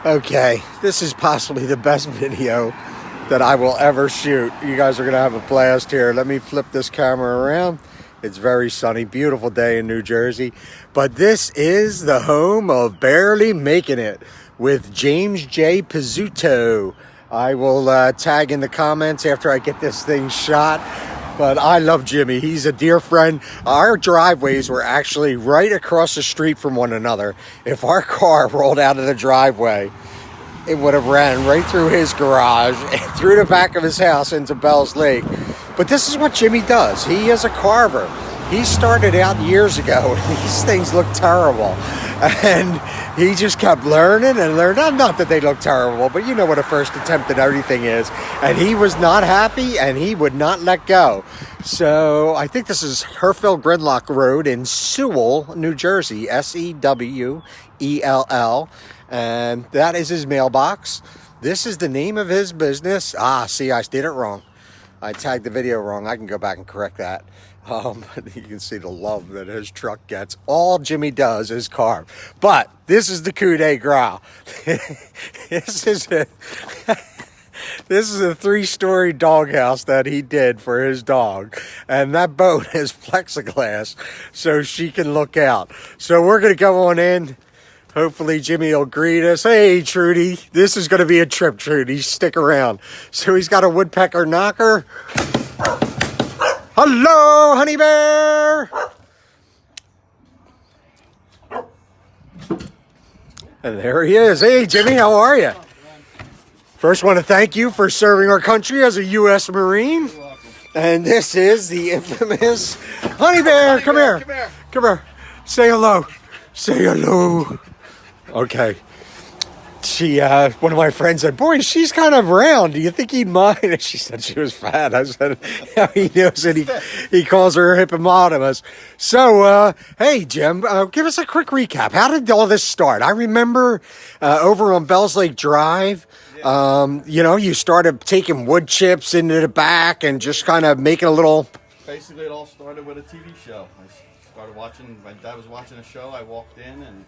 Okay, this is possibly the best video that I will ever shoot. You guys are gonna have a blast here. Let me flip this camera around. It's very sunny, beautiful day in New Jersey. But this is the home of Barely Making It with James J Pizzuto. I will tag in the comments after I get this thing shot. But I love Jimmy. He's a dear friend. Our driveways were actually right across the street from one another. If our car rolled out of the driveway, it would have ran right through his garage and through the back of his house into Bell's Lake. But this is what Jimmy does. He is a carver. He started out years ago. These things look terrible. And he just kept learning and learning. Not that they look terrible, but you know what a first attempt at everything is. And he was not happy, and he would not let go. So I think this is Herfield Gridlock Road in Sewell, New Jersey, Sewell. And that is his mailbox. This is the name of his business. See, I did it wrong. I tagged the video wrong. I can go back and correct that. You can see the love that his truck gets. All Jimmy does is carve. But this is the coup de grace. This is a 3-story doghouse that he did for his dog. And that boat has plexiglass so she can look out. So we're going to go on in. Hopefully Jimmy will greet us. Hey, Trudy. This is going to be a trip, Trudy. Stick around. So he's got a woodpecker knocker. Hello, honey bear. And there he is. Hey, Jimmy, how are you? First, want to thank you for serving our country as a U.S. Marine. You're welcome. And this is the infamous honey bear. Come here. Come here. Come here. Say hello. Say hello. Okay. She, one of my friends said, boy, she's kind of round. Do you think he'd mind? And she said she was fat. I said, yeah, he knows it. He calls her a hippopotamus. So, hey, Jim, give us a quick recap. How did all this start? I remember over on Bells Lake Drive, you started taking wood chips into the back and just kind of making a little... Basically, it all started with a TV show. I started watching, my dad was watching a show. I walked in and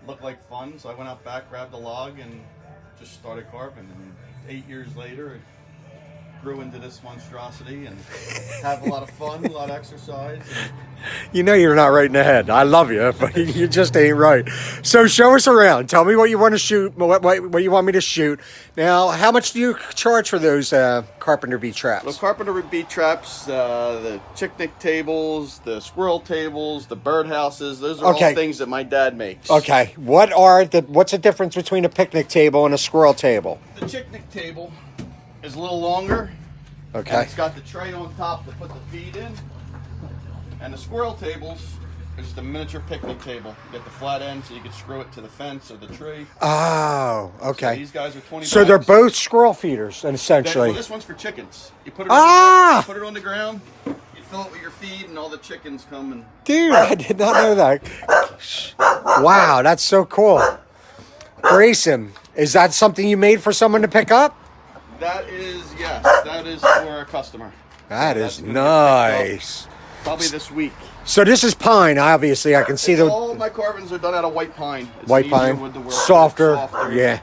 looked like fun, so I went out back, grabbed a log, and just started carving. And 8 years later, it grew into this monstrosity and have a lot of fun, a lot of exercise. You know you're not right in the head. I love you, but you just ain't right. So show us around. Tell me what you want to shoot, what you want me to shoot. Now, how much do you charge for those carpenter bee traps? The carpenter bee traps, the picnic tables, the squirrel tables, the birdhouses, those are all things that my dad makes. Okay. What's the difference between a picnic table and a squirrel table? The picnic table is a little longer. Okay. And it's got the tray on top to put the feed in. And the squirrel tables is just a miniature picnic table. You get the flat end so you can screw it to the fence or the tree. Oh, okay. So these guys are 20 So they're both squirrel feeders, essentially. This one's for chickens. You put it on the ground, you fill it with your feed, and all the chickens come and... Dude, I did not know that. Wow, that's so cool. Grayson, is that something you made for someone to pick up? That is for a customer. That's nice. Probably this week. So this is pine, obviously. I can see all my carvings are done out of white pine. It's white pine, wood to work softer. Yeah.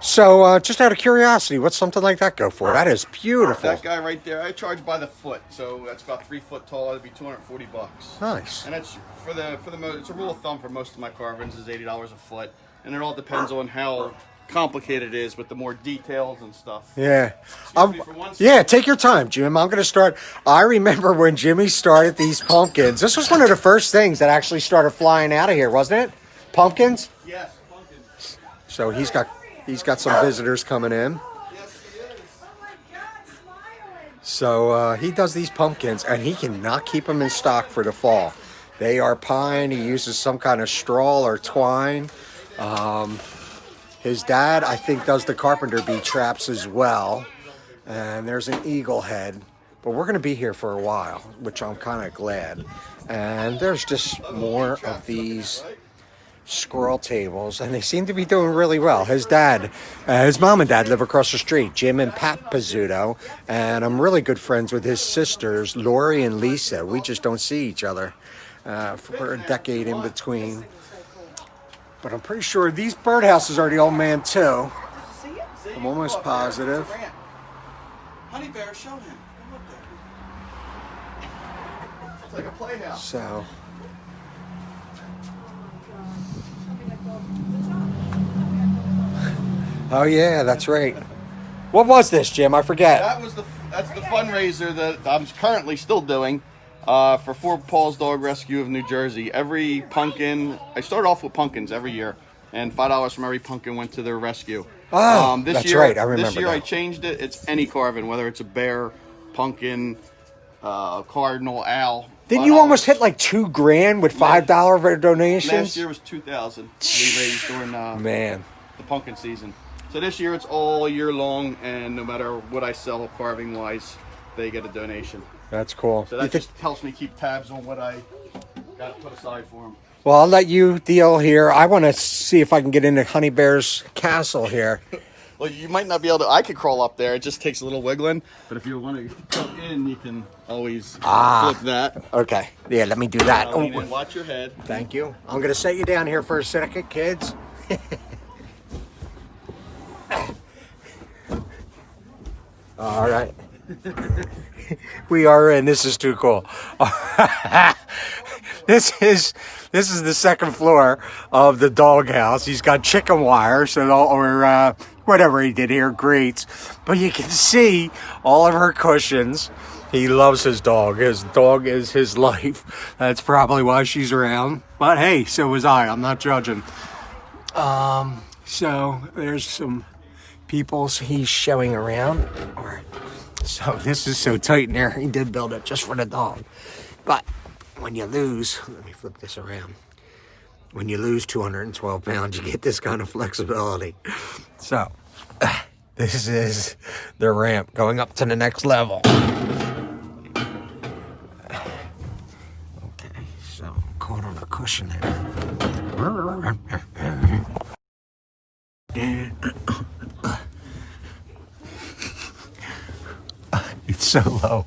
So just out of curiosity, what's something like that go for? That is beautiful. That guy right there, I charge by the foot, so that's about 3 foot tall. That'd be $240. Nice. And it's it's a rule of thumb for most of my carvings is $80 a foot, and it all depends on how complicated it is with the more details and stuff. Yeah. Take your time, Jim. I'm going to start. I remember when Jimmy started these pumpkins. This was one of the first things that actually started flying out of here, wasn't it? Pumpkins? Yes, pumpkins. So he's got some visitors coming in. Yes, he is. Oh my God, smiling. So he does these pumpkins, and he cannot keep them in stock for the fall. They are pine. He uses some kind of straw or twine. His dad, I think, does the carpenter bee traps as well. And there's an eagle head. But we're going to be here for a while, which I'm kind of glad. And there's just more of these squirrel tables. And they seem to be doing really well. His mom and dad live across the street, Jim and Pat Pizzuto. And I'm really good friends with his sisters, Lori and Lisa. We just don't see each other for a decade in between. But I'm pretty sure these birdhouses are the old man too. See it? See? I'm almost Go up there. positive. It's a ramp. Honey bear, show him. Come up there. It's like a playhouse. So. Oh yeah, that's right. What was this, Jim? I forget. That's the fundraiser that I'm currently still doing for Four Paws Dog Rescue of New Jersey. Every pumpkin, I start off with pumpkins every year, and $5 from every pumpkin went to their rescue. Oh, this that's year, right. I remember This year that. I changed it. It's any carving, whether it's a bear, pumpkin, cardinal, owl. Didn't you almost hit like $2,000 with $5 donations? Last year was 2,000 we raised during Man. the pumpkin season. So this year it's all year long, and no matter what I sell carving wise, they get a donation. That's cool. So that just helps me keep tabs on what I got to put aside for them. Well, I'll let you deal here. I want to see if I can get into Honey Bear's castle here. Well, you might not be able to. I could crawl up there. It just takes a little wiggling. But if you want to go in, you can always flip that. Okay. Yeah, let me do that. Lean in, watch your head. Thank you. I'm going to set you down here for a second, kids. All right. We are in. This is too cool. This is the second floor of the doghouse. He's got chicken wire, or whatever he did here, grates. But you can see all of her cushions. He loves his dog. His dog is his life. That's probably why she's around. But hey, so was I. I'm not judging. So there's some people he's showing around. So this is so tight in there. He did build it just for the dog. But when you lose, let me flip this around. When you lose 212 pounds, you get this kind of flexibility. So this is the ramp going up to the next level. Okay, so I'm caught on a cushion there. It's so low.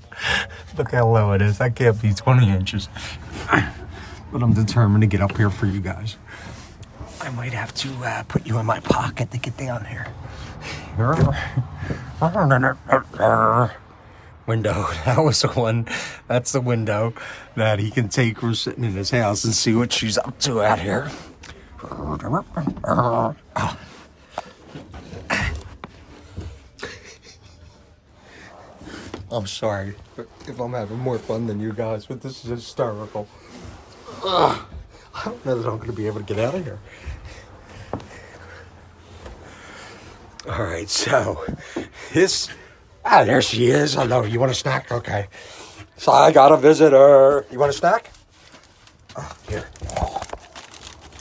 Look how low it is. That can't be 20 inches. But I'm determined to get up here for you guys. I might have to put you in my pocket to get down here. Window. That was the one. That's the window that he can take her sitting in his house and see what she's up to out here. I'm sorry if I'm having more fun than you guys, but this is hysterical. I don't know that I'm going to be able to get out of here. All right, so there she is. Hello, you want a snack? Okay. So I got a visitor. You want a snack? Oh, here.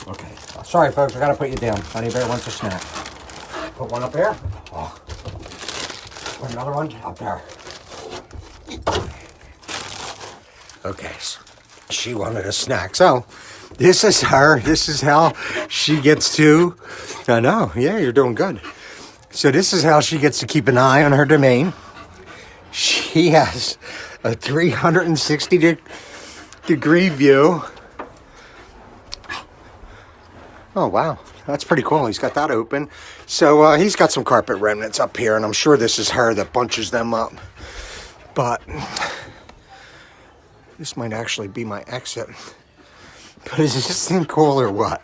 Okay. Sorry, folks, I got to put you down. Honey Bear wants a snack. Put one up there. Oh. Put another one up there. Okay, so she wanted a snack. So this is her. This is how she gets to. I know. Yeah, you're doing good. So this is how she gets to keep an eye on her domain. She has a 360-degree view. Oh, wow. That's pretty cool. He's got that open. So he's got some carpet remnants up here, and I'm sure this is her that bunches them up. But this might actually be my exit. But is this thing cool or what?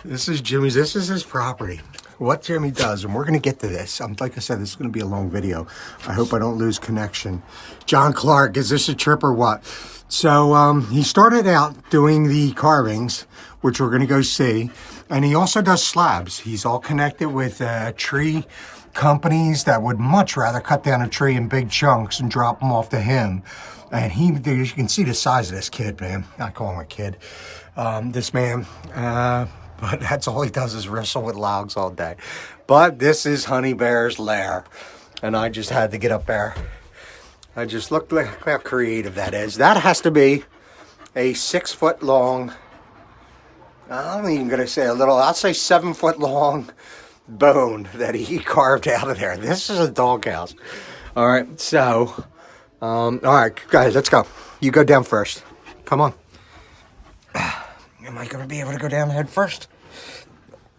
This is Jimmy's. This is his property. What Jimmy does, and we're going to get to this. Like I said, this is going to be a long video. I hope I don't lose connection. John Clark, is this a trip or what? So he started out doing the carvings, which we're going to go see. And he also does slabs. He's all connected with tree companies that would much rather cut down a tree in big chunks and drop them off to him. And you can see the size of this kid, man. I call him a kid. This man. But that's all he does is wrestle with logs all day. But this is Honey Bear's lair. And I just had to get up there. I just looked like how creative that is. That has to be a 6 foot long, I'm even going to say I'll say 7 foot long bone that he carved out of there. This is a doghouse. All right, so, all right, guys, let's go. You go down first. Come on. Am I going to be able to go down head first?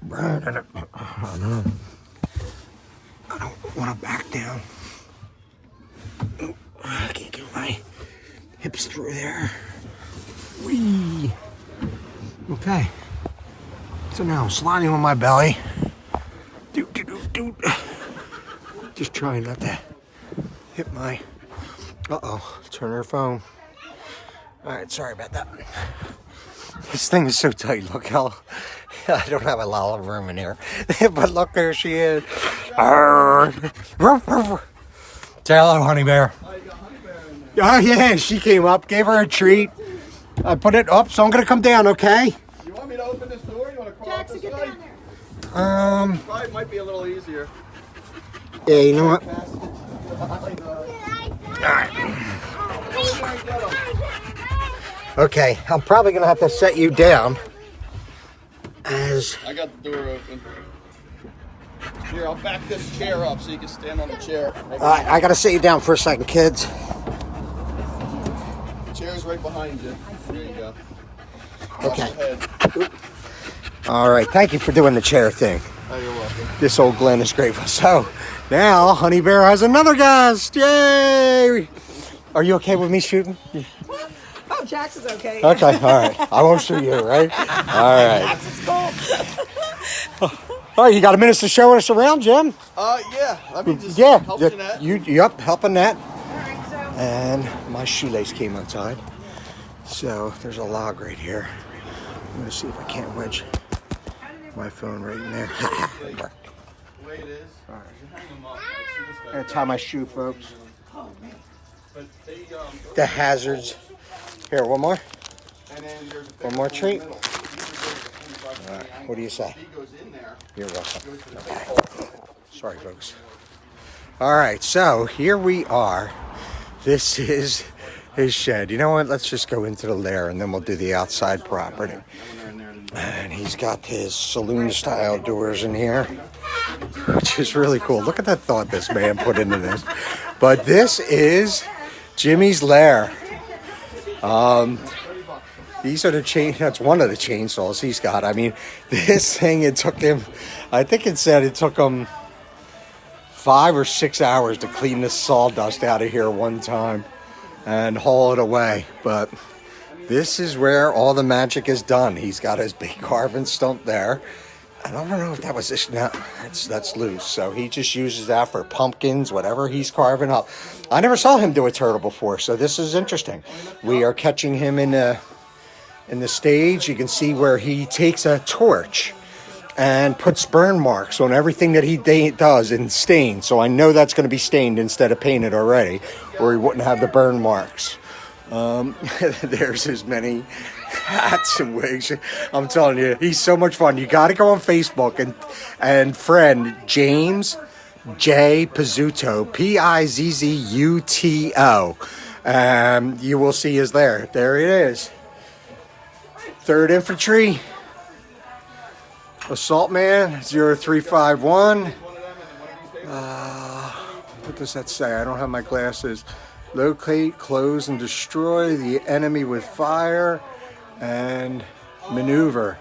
Burning it. I know. I don't want to back down. Oh, I can't get my hips through there. Whee! Okay. So now I'm sliding on my belly. Just trying not to hit my... Uh-oh. Turn her phone. Alright, sorry about that. This thing is so tight. Look how... I don't have a lot of room in here. But look, there she is. Say hello, honey bear. Oh, yeah, she came up. Gave her a treat. I put it up, so I'm going to come down, okay? You want me to open this door? You want to crawl up Jackson, this get way? down there. Probably might be a little easier. Yeah, you know what? Okay, I'm probably going to have to set you down. As I got the door open. Here, I'll back this chair up so you can stand on the chair. I got to sit you down for a second, kids. The chair's right behind you. There you go. Okay. All right, thank you for doing the chair thing. Oh, you're welcome. This old Glen is grateful. So now Honey Bear has another guest. Yay! Are you okay with me shooting? Oh, Jackson's okay. Okay, all right. I won't shoot you, right? All right. Jackson's cool. All right, you got a minute to show us around, Jim? Yeah. Let me just Yeah. help Jeanette. Yep, helping that. All right, so And my shoelace came untied. So there's a log right here. I'm going to see if I can't wedge my phone right in there. It worked. The way it is, All right. you hang them up. Like, see this guy? I'm going to tie my shoe, folks. But they, The hazards. Here, one more. and then there's a One more big hole in treat. the middle. These are very 25 All right, degree what do you angle. say? He goes in there, You're welcome. goes to the big hole. Sorry, folks. All right, so here we are. This is his shed. You know what? Let's just go into the lair and then we'll do the outside property. And he's got his saloon-style doors in here, which is really cool. Look at the thought this man put into this. But this is Jimmy's lair. These are the that's one of the chainsaws he's got. I mean, this thing, it took him, I think it said it took him 5 or 6 hours to clean the sawdust out of here one time and haul it away. But this is where all the magic is done. He's got his big carving stump there. I don't know if that was this. No, that's loose. So he just uses that for pumpkins, whatever he's carving up. I never saw him do a turtle before, so this is interesting. We are catching him in the stage. You can see where he takes a torch and puts burn marks on everything that he does in stain. So I know that's going to be stained instead of painted already, or he wouldn't have the burn marks. There's as many hats and wigs. I'm telling you, he's so much fun. You got to go on Facebook and friend James J Pizzuto, Pizzuto. You will see his there. There it is. 3rd Infantry, Assault Man 0351. What does that say? I don't have my glasses. Locate, close, and destroy the enemy with fire and maneuver.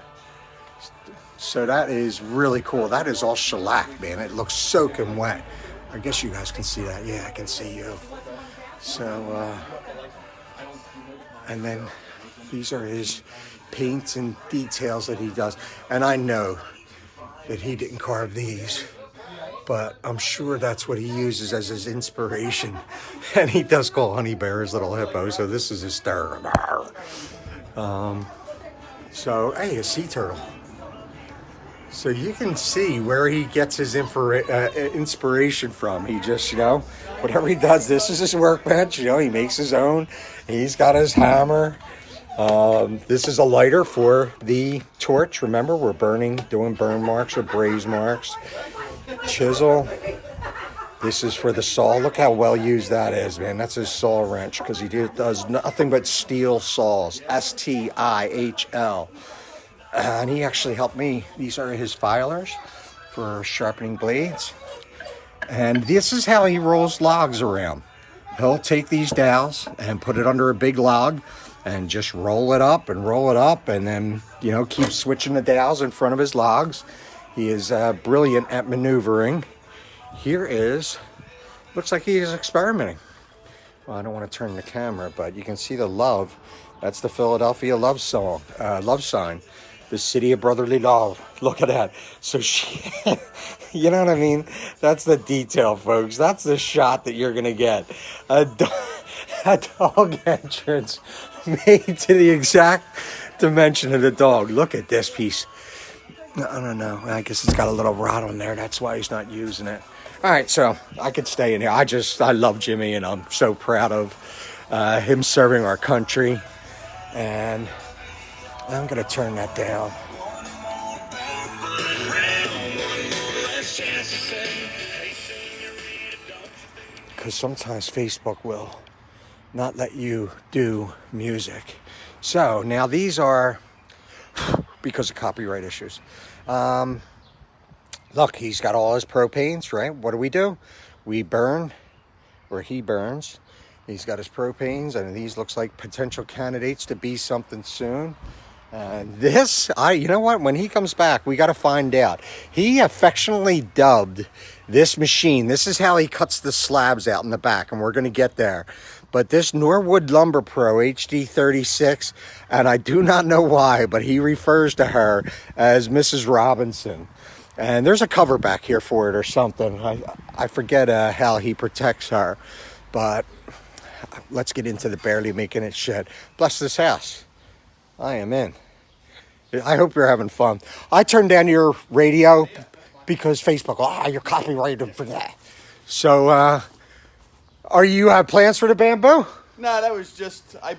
So that is really cool. That is all shellac, man. It looks soaking wet. I guess you guys can see that. Yeah, I can see you. So, and then these are his paints and details that he does. And I know that he didn't carve these, but I'm sure that's what he uses as his inspiration. And he does call Honey Bear his little hippo, so this is hysterical. So, hey, a sea turtle. So you can see where he gets his inspiration from. He just, whatever he does, this is his workbench. He makes his own. He's got his hammer. This is a lighter for the torch. Remember, we're doing burn marks or braise marks. Chisel. This is for the saw. Look how well used that is, man. That's his saw wrench because he does nothing but steel saws. STIHL. And he actually helped me. These are his filers for sharpening blades. And this is how he rolls logs around. He'll take these dowels and put it under a big log and just roll it up and then, keep switching the dowels in front of his logs. He is brilliant at maneuvering. Here is, looks like he is experimenting. Well, I don't want to turn the camera, but you can see the love. That's the Philadelphia love song, love sign. The city of brotherly love. Look at that. So she, you know what I mean? That's the detail, folks. That's the shot that you're going to get. A dog entrance made to the exact dimension of the dog. Look at this piece. I don't know. I guess it's got a little rot on there. That's why he's not using it. All right, so I could stay in here. I love Jimmy, and I'm so proud of him serving our country. And I'm going to turn that down. Because sometimes Facebook will not let you do music. So now these are because of copyright issues. Look, he's got all his propanes, right? What do? We burn, or he burns. He's got his propanes, and these looks like potential candidates to be something soon. And this, you know what? When he comes back, we got to find out. He affectionately dubbed this machine. This is how he cuts the slabs out in the back, and we're going to get there. But this Norwood Lumber Pro HD36, and I do not know why, but he refers to her as Mrs. Robinson. And there's a cover back here for it or something. I forget how he protects her. But let's get into the Barely Making It shed. Bless this house. I am in. I hope you're having fun. I turned down your radio because Facebook, you're copyrighted for that. So, are you have plans for the bamboo? No, that was just, I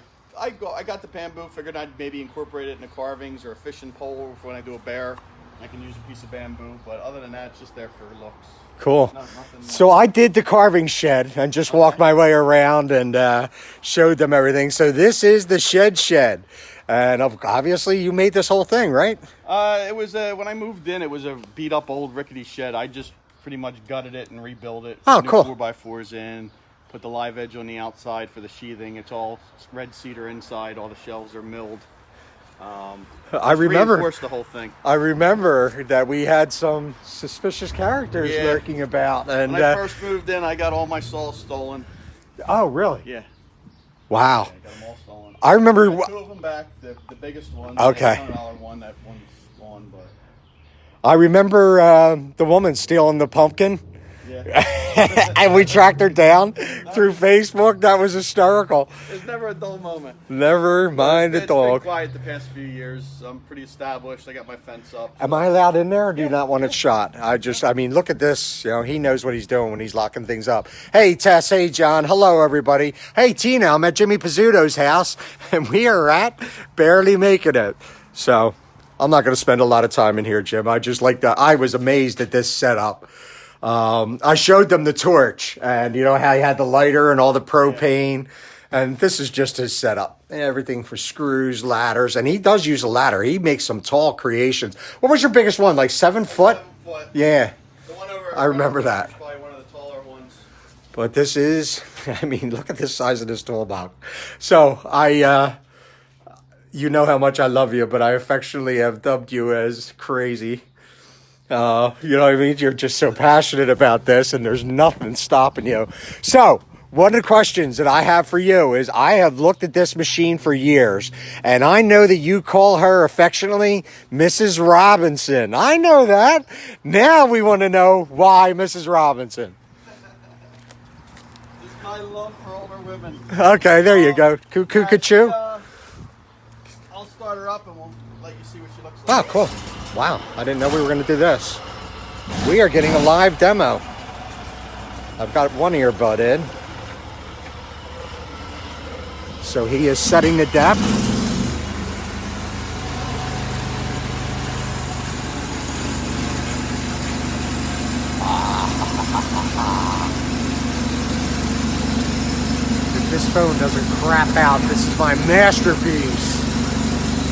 got the bamboo, figured I'd maybe incorporate it into carvings or a fishing pole for when I do a bear. I can use a piece of bamboo, but other than that, it's just there for looks. Cool. So I did the carving shed and just walked my way around and showed them everything. So this is the shed. And obviously you made this whole thing, right? It was, when I moved in, it was a beat up old rickety shed. I just pretty much gutted it and rebuilt it. Oh, New cool. 4x4s in, put the live edge on the outside for the sheathing. It's all red cedar inside. All the shelves are milled. I remember reinforced the whole thing. I remember that we had some suspicious characters lurking about. And when I first moved in, I got all my saws stolen. Oh, really? Yeah. Wow. I got them all stolen. I remember. I got two of them back. The biggest one. Okay. The $100 one. That one's gone, but. I remember the woman stealing the pumpkin. Yeah. And we tracked her down through Facebook. That was hysterical. There's never a dull moment. Never mind a dog. It's been quiet the past few years. I'm pretty established. I got my fence up. Am I allowed in there or do you not want it shot? I mean, look at this. You know, he knows what he's doing when he's locking things up. Hey, Tess. Hey, John. Hello, everybody. Hey, Tina. I'm at Jimmy Pizzuto's house, and we are at Barely Making It. So I'm not going to spend a lot of time in here, Jim. I just like that. I was amazed at this setup. I showed them the torch and you know how he had the lighter and all the propane, and this is just his setup. Everything for screws, ladders, and he does use a ladder. He makes some tall creations. What was your biggest one? Like 7 foot? 7 foot. Yeah. The one over, I remember that. It's probably one of the taller ones. But this is, I mean, look at the size of this toolbox. So you know how much I love you, but I affectionately have dubbed you as Crazy. You know what I mean? You're just so passionate about this, and there's nothing stopping you. So, one of the questions that I have for you is, I have looked at this machine for years, and I know that you call her affectionately Mrs. Robinson. I know that. Now we want to know why Mrs. Robinson. Just my love for older women. Okay, there you go. Cuckoo. I'll start her up, and we'll let you see what she looks like. Oh, cool. Wow, I didn't know we were going to do this. We are getting a live demo. I've got one earbud in. So he is setting the depth. If this phone doesn't crap out, this is my masterpiece.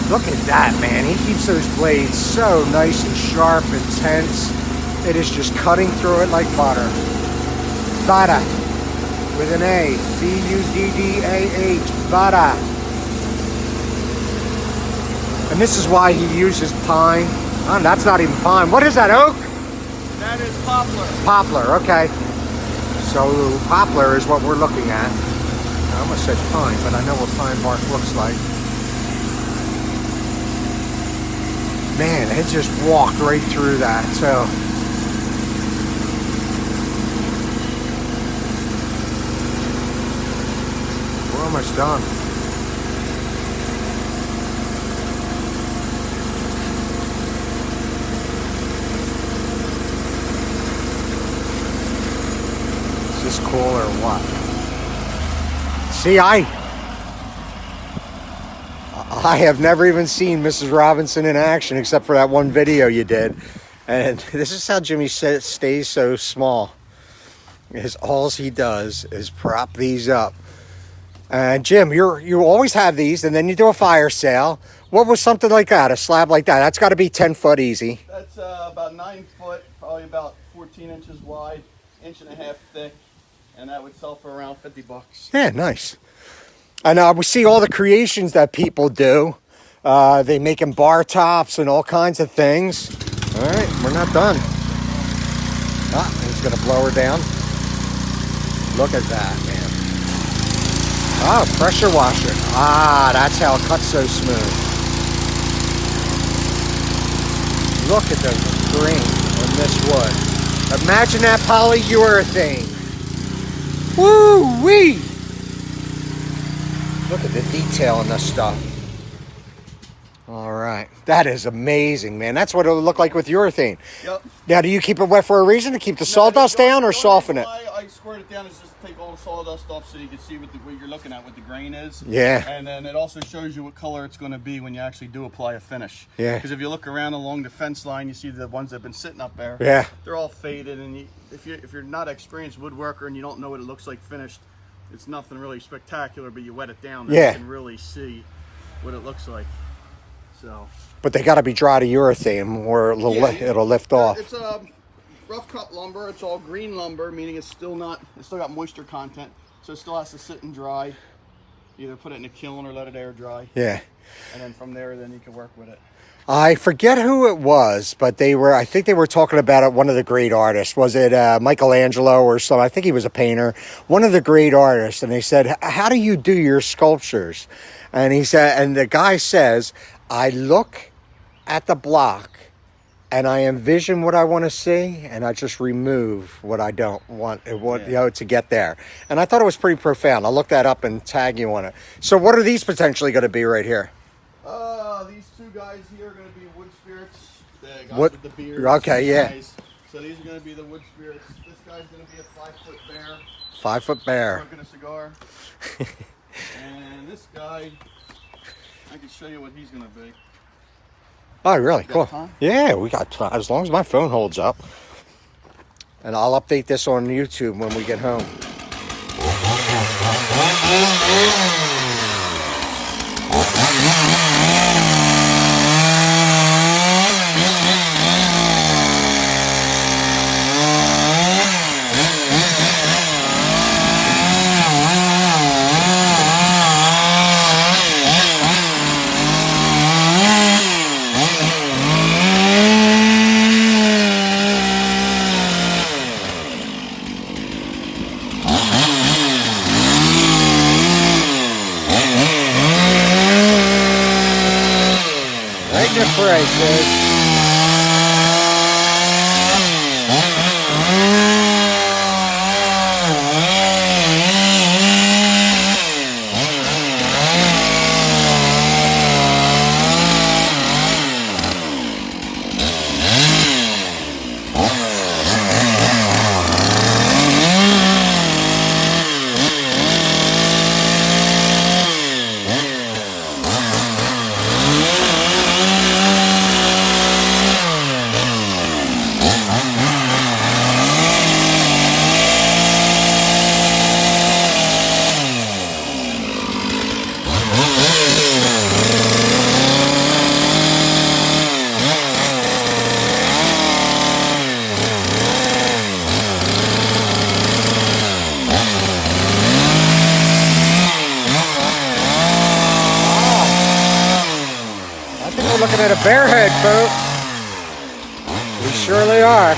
Look at that, man. He keeps those blades so nice and sharp and tense. It is just cutting through it like butter. Butter. With an A. B-U-D-D-A-H. Butter. And this is why he uses pine. Oh, that's not even pine. What is that, oak? That is poplar. Poplar, okay. So poplar is what we're looking at. I almost said pine, but I know what pine bark looks like. Man, it just walked right through that, so. We're almost done. Is this cool or what? See, I have never even seen Mrs. Robinson in action except for that one video you did. And this is how Jimmy stays so small. Is all he does is prop these up. And Jim, you always have these, and then you do a fire sale. What was something like that, a slab like that? That's got to be 10 foot easy. That's about 9 foot, probably about 14 inches wide, 1.5 inches thick, and that would sell for around $50. Yeah, nice. And we see all the creations that people do. They make them bar tops and all kinds of things. All right, we're not done. Ah, he's going to blow her down. Look at that, man. Oh, pressure washer. Ah, that's how it cuts so smooth. Look at the grain on this wood. Imagine that polyurethane. Woo-wee! Look at the detail in this stuff. All right. That is amazing, man. That's what it would look like with urethane. Yep. Now, do you keep it wet for a reason? To keep the sawdust down or soften it? I squirt it down is just to take all the sawdust off so you can see what you're looking at, what the grain is. Yeah. And then it also shows you what color it's going to be when you actually do apply a finish. Yeah. Because if you look around along the fence line, you see the ones that have been sitting up there. Yeah. They're all faded, and if you're not an experienced woodworker and you don't know what it looks like finished, it's nothing really spectacular, but you wet it down and Yeah. you can really see what it looks like. So. But they got to be dry to urethane or it'll lift off. It's rough cut lumber. It's all green lumber, meaning it's still got moisture content, so it still has to sit and dry. Either put it in a kiln or let it air dry. Yeah. And then from there, then you can work with it. I forget who it was, but I think they were talking about it, one of the great artists. Was it Michelangelo or something? I think he was a painter. One of the great artists. And they said, how do you do your sculptures? And he said, and the guy says, I look at the block and I envision what I want to see, and I just remove what I don't want, to get there. And I thought it was pretty profound. I'll look that up and tag you on it. So what are these potentially going to be right here? These two guys here are going to be wood spirits. The guys What? with the beards. Okay, yeah. Guys. So these are going to be the wood spirits. This guy's going to be a 5-foot bear. 5-foot bear. Smoking a cigar. And this guy, I can show you what he's going to be. Oh, really? Cool. Time? Yeah, we got time. As long as my phone holds up. And I'll update this on YouTube when we get home. Prices. Looking at a bear head, folks. surely are.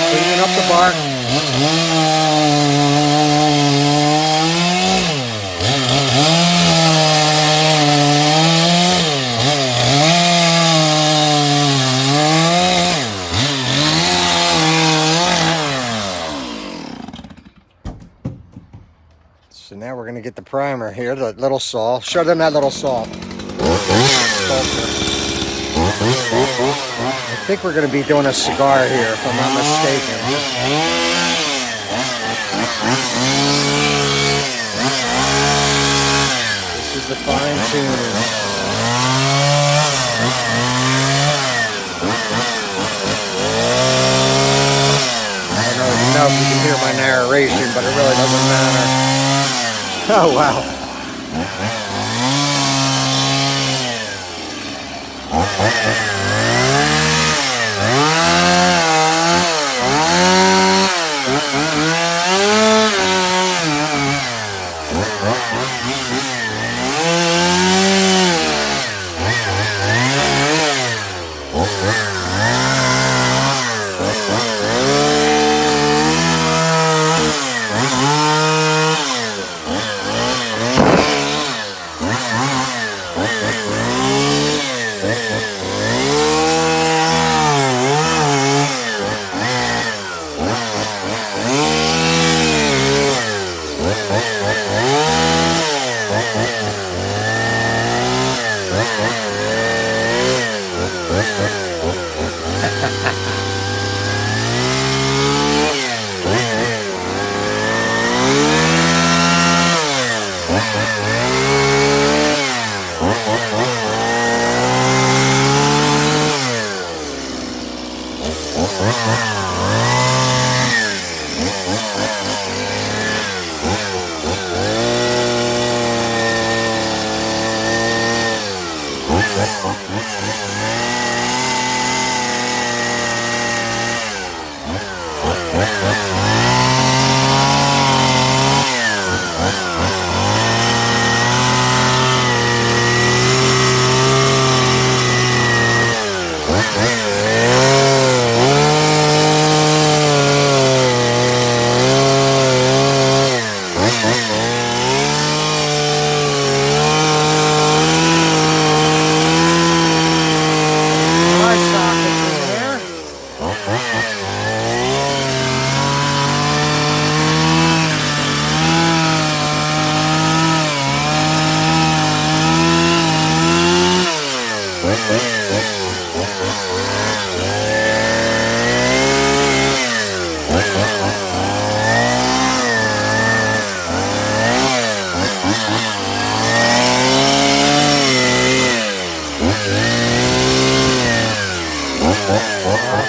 Cleaning up the bark. So now we're going to get the primer here, the little saw. Show them that little saw. I think we're going to be doing a cigar here, if I'm not mistaken. This is the fine tune. I don't know if you can hear my narration, but it really doesn't matter. Oh, wow.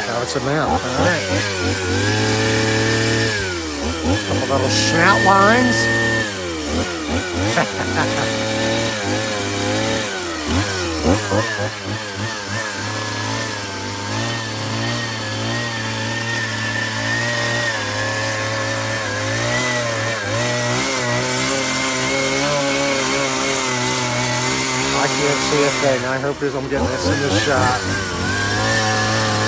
Now it's a mouth. All right. Couple little snout lines. I can't see a thing. I hope I'm getting this in the shot.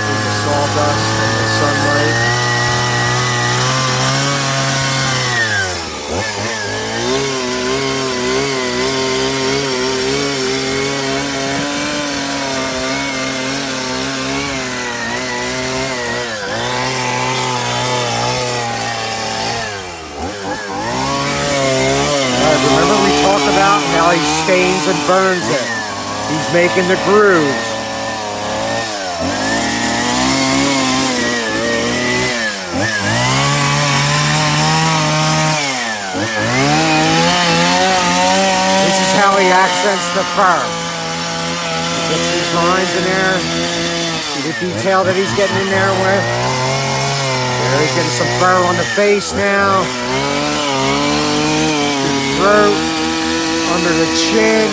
In the sawdust and the sunlight. Remember we talked about how he stains and burns it. He's making the grooves. This is how he accents the fur. He gets these lines in there. See the detail that he's getting in there with? There, he's getting some fur on the face now. Throat, under the chin.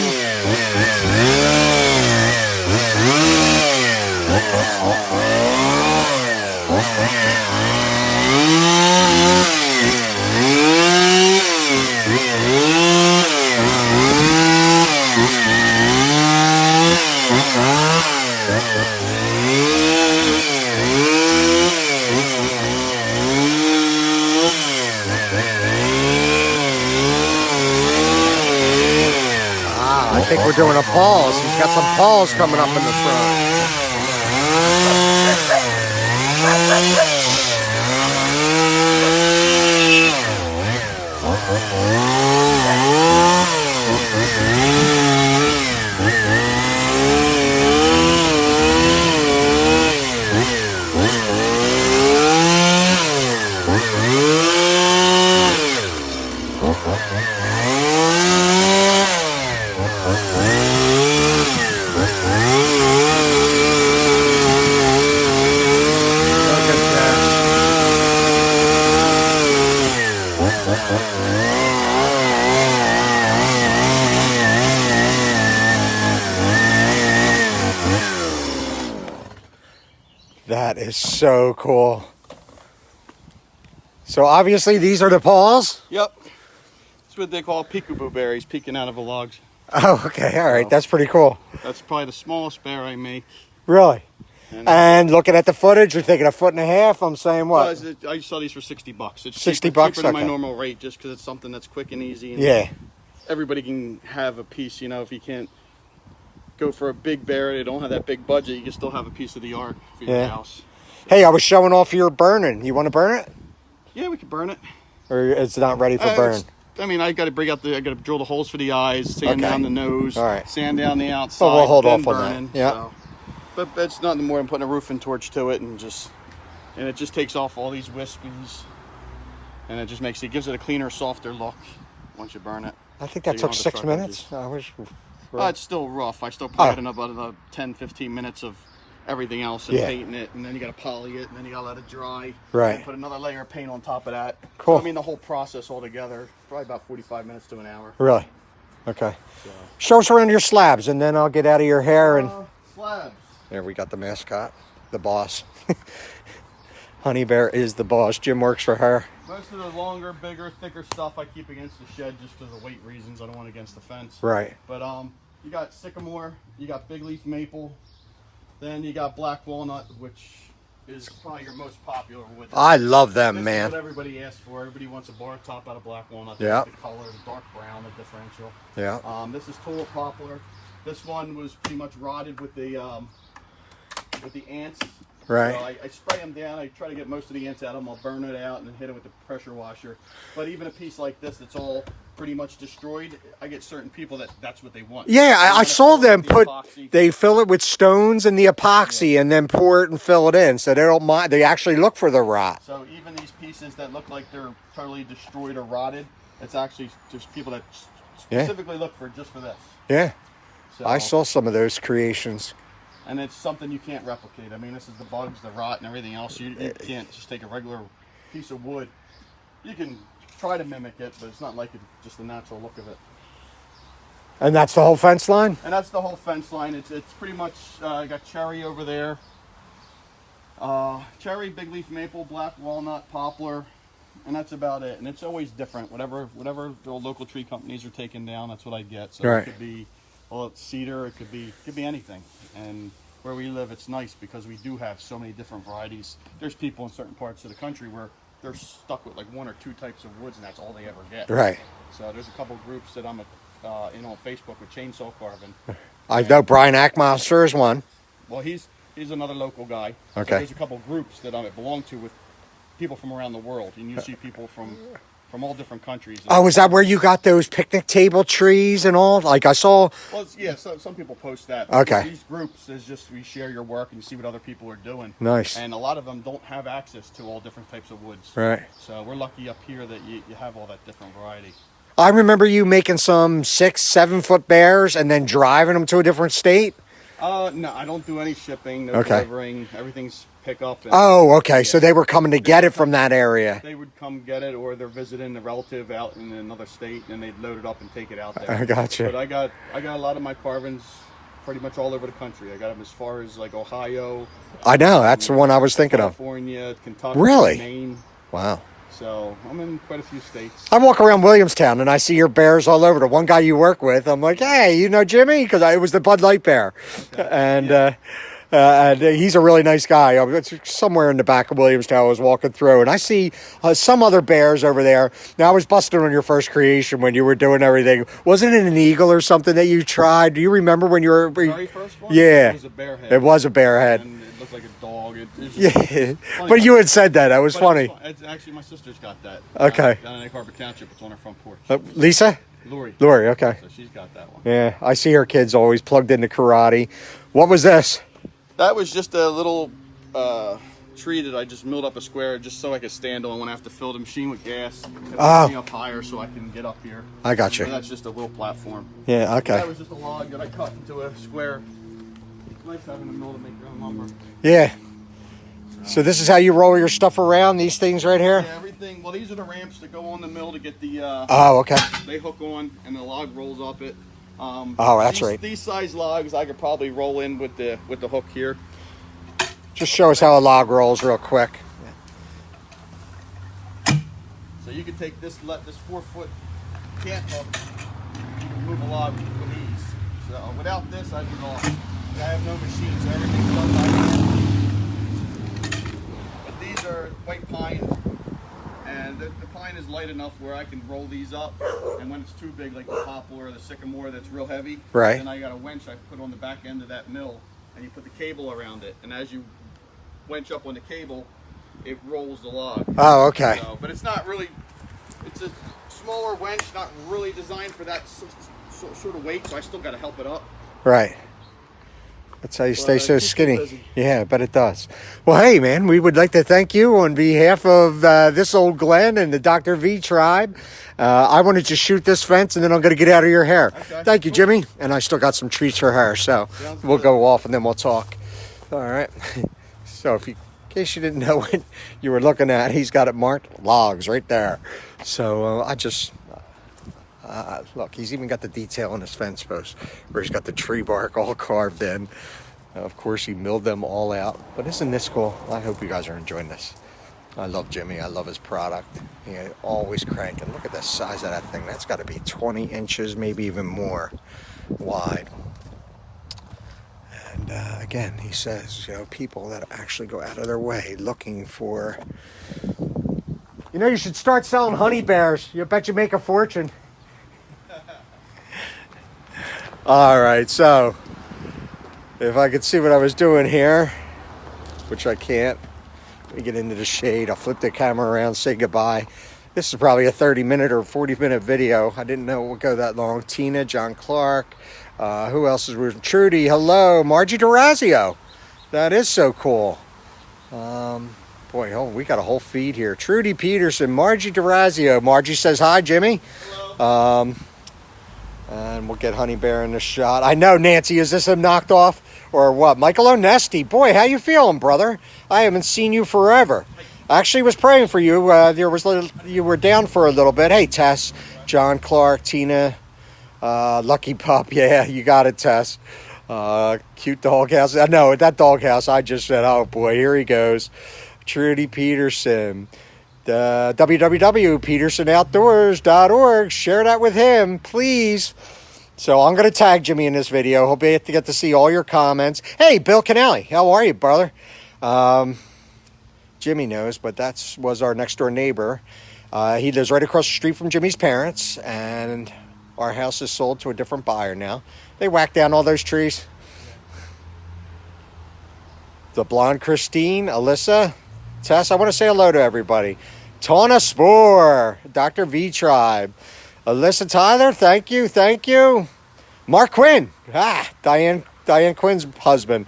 I think we're doing a pause. He's got some paws coming up in the front. That is so cool. So obviously these are the paws? Yep. That's what they call peekaboo berries peeking out of the logs. Oh, okay. All right. That's pretty cool. That's probably the smallest bear I make. Really? And looking at the footage, you're thinking a foot and a half. I'm saying what? Well, I saw these for $60. It's $60, cheaper than my okay. normal rate just because it's something that's quick and easy. And Yeah. everybody can have a piece, you know, if you can't go for a big bear, they don't have that big budget, you can still have a piece of the art for your house. Hey, I was showing off your burning. You want to burn it? Yeah, we could burn it. Or it's not ready for burn? I mean, I got to I got to drill the holes for the eyes, sand down the nose, sand down the outside. Oh, we'll hold then off burning, on that. Yeah. So. But it's nothing more than putting a roofing torch to it and it just takes off all these wispies, and it just gives it a cleaner, softer look once you burn it. I think that took 6 minutes. I was. It's still rough. I still probably had about 10, 15 minutes of everything else and painting it, and then you got to poly it, and then you got to let it dry. Right. And put another layer of paint on top of that. Cool. So, I mean, the whole process altogether, probably about 45 minutes to an hour. Really? Okay. So. Show us around your slabs, and then I'll get out of your hair. And slabs. There we got the mascot, the boss. Honey Bear is the boss. Jim works for her. Most of the longer, bigger, thicker stuff I keep against the shed just because of weight reasons. I don't want it against the fence. Right. But you got sycamore, you got big leaf maple, then you got black walnut, which is probably your most popular wood. I love them, this man. Is what everybody asks for. Everybody wants a bar top out of black walnut. Yeah. The color, the dark brown, the differential. Yeah. This is tulip poplar. This one was pretty much rotted with the ants. Right. So I spray them down. I try to get most of the ants out of them. I'll burn it out and then hit it with the pressure washer. But even a piece like this that's all pretty much destroyed, I get certain people that's what they want. Yeah, I saw them they fill it with stones and the epoxy and then pour it and fill it in. So they don't mind. They actually look for the rot. So even these pieces that look like they're totally destroyed or rotted, it's actually just people that specifically look for just for this. Yeah. So, I saw some of those creations. And it's something you can't replicate. I mean, this is the bugs, the rot, and everything else. You can't just take a regular piece of wood. You can try to mimic it, but it's not like just the natural look of it. And that's the whole fence line? And that's the whole fence line. It's pretty much, got cherry over there. Cherry, big leaf maple, black walnut, poplar, and that's about it. And it's always different. Whatever the local tree companies are taking down, that's what I get. So right. It could be, well, it's cedar. It could be anything. And where we live, it's nice because we do have so many different varieties. There's people in certain parts of the country where they're stuck with like 1 or 2 types of woods, and that's all they ever get. Right. So there's a couple groups that I'm in on Facebook with chainsaw carving. I know Brian Ackmaster is one. Well, he's another local guy. Okay. So there's a couple groups that I belong to with people from around the world, and you see people from all different countries. Oh, is that where you got those picnic table trees and all? Like I saw. Well, yeah. So some people post that. Okay. These groups is just we share your work and you see what other people are doing. Nice. And a lot of them don't have access to all different types of woods. Right. So we're lucky up here that you have all that different variety. I remember you making some 6-7 foot bears and then driving them to a different state. No, I don't do any shipping, no Okay. delivering. Everything's pick up. And, Oh, okay. yeah. So they were coming to get it from that area. They would come get it, or they're visiting a relative out in another state, and they'd load it up and take it out there. I gotcha. But I got a lot of my carvings pretty much all over the country. I got them as far as like Ohio. I know. That's the one I was thinking of. California, Kentucky, Really? Maine. Wow. So I'm in quite a few states. I walk around Williamstown and I see your bears all over. The one guy you work with, I'm like, hey, you know Jimmy? Because it was the Bud Light bear. Okay. And he's a really nice guy. It's somewhere in the back of Williamstown I was walking through, and I see some other bears over there. Now, I was busting on your first creation when you were doing everything. Wasn't it an eagle or something that you tried? Do you remember when you were... The very first one? Yeah. It was a bear head. It was a bear head. And it looked like a dog. It was Yeah. funny. But you had said that. That was funny. It's actually, my sister's got that. Okay. Down in Egg Harbor Township. It's on her front porch. Lisa? Lori. Lori, okay. So she's got that one. Yeah, I see her kids always plugged into karate. What was this? That was just a little tree that I just milled up a square just so I could stand on when I have to fill the machine with gas. It puts me up higher so I can get up here. I got you. So that's just a little platform. Yeah, okay. That was just a log that I cut into a square. It's nice having a mill to make your own lumber. Yeah. So this is how you roll your stuff around, these things right here? Yeah, everything. Well, these are the ramps that go on the mill to get the... Oh, okay. They hook on and the log rolls up it. Oh, that's right. These size logs I could probably roll in with the hook here. Just show us how a log rolls real quick. So you can take this 4-foot cant hook, you can move a log with ease. So without this, I'd be lost. I have no machine, so everything's done by hand. But these are white pine, and the pine is light enough where I can roll these up. And when it's too big, like the poplar or the sycamore that's real heavy, right. Then I got a winch I put on the back end of that mill, and you put the cable around it. And as you winch up on the cable, it rolls the log. Oh, okay. So, but it's not really, it's a smaller winch, not really designed for that sort of weight, so I still got to help it up. Right. That's how you stay so keeps me skinny. busy. Yeah, but it does. Well, hey, man, we would like to thank you on behalf of this old Glenn and the Dr. V tribe. I wanted to shoot this fence, and then I'm going to get out of your hair. Okay, Thank you, cool. Jimmy. And I still got some treats for her, so Sounds we'll good. go off, and then we'll talk. All right. So in case you didn't know what you were looking at, he's got it marked logs right there. So I just... look, he's even got the detail on his fence post where he's got the tree bark all carved in. Of course, he milled them all out. But isn't this cool? I hope you guys are enjoying this. I love Jimmy. I love his product. He always cranking. Look at the size of that thing. That's got to be 20 inches, maybe even more wide. And again, he says, people that actually go out of their way looking for... you should start selling honey bears. You bet you make a fortune. All right, so if I could see what I was doing here, which I can't, let me get into the shade. I'll flip the camera around, say goodbye. This is probably a 30-minute or 40-minute video. I didn't know it would go that long. Tina, John Clark, who else is with Trudy? Hello, Margie Durazio. That is so cool. Boy, we got a whole feed here. Trudy Peterson, Margie Durazio. Margie says hi, Jimmy. Hello. And we'll get Honey Bear in the shot. I know, Nancy, is this a knocked off? or what? Michael Onesti. Boy, how you feeling, brother? I haven't seen you forever. I actually was praying for you. You were down for a little bit. Hey, Tess, John Clark, Tina, Lucky Pup. Yeah, you got it, Tess. Cute doghouse. No, that doghouse. I just said, oh boy, here he goes. Trudy Peterson. www.petersonoutdoors.org. Share that with him, please. So I'm going to tag Jimmy in this video. Hope you get to see all your comments. Hey, Bill Canale, how are you, brother? Jimmy knows, but that was our next door neighbor. He lives right across the street from Jimmy's parents, and our house is sold to a different buyer now. They whacked down all those trees. The blonde Christine, Alyssa, Tess, I want to say hello to everybody. Tona Spore, Dr. V Tribe, Alyssa Tyler, thank you. Mark Quinn, Diane Quinn's husband.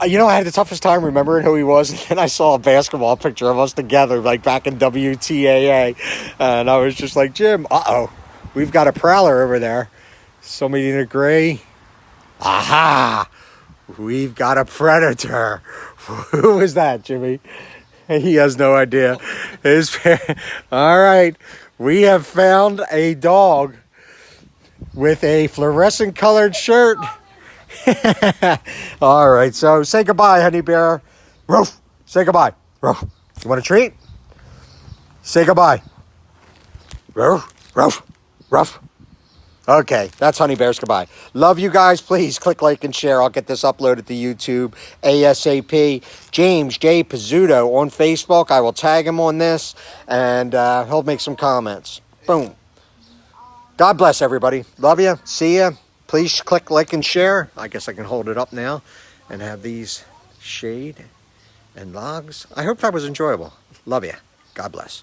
You know, I had the toughest time remembering who he was, and then I saw a basketball picture of us together, like back in WTAA, and I was just like, Jim, we've got a prowler over there. Somebody in a gray. Aha! We've got a predator. Who is that, Jimmy? He has no idea. All right, we have found a dog with a fluorescent colored shirt. All right, so say goodbye, honey bear. Ruff, say goodbye. Ruff, you want a treat? Say goodbye. Ruff, ruff, ruff. Okay, that's Honey Bear's goodbye. Love you guys. Please click like and share. I'll get this uploaded to YouTube ASAP. James J Pizzuto on Facebook. I will tag him on this, and he'll make some comments. Boom. God bless everybody. Love you. See ya. Please click like and share. I guess I can hold it up now and have these shade and logs. I hope that was enjoyable. Love you. God bless.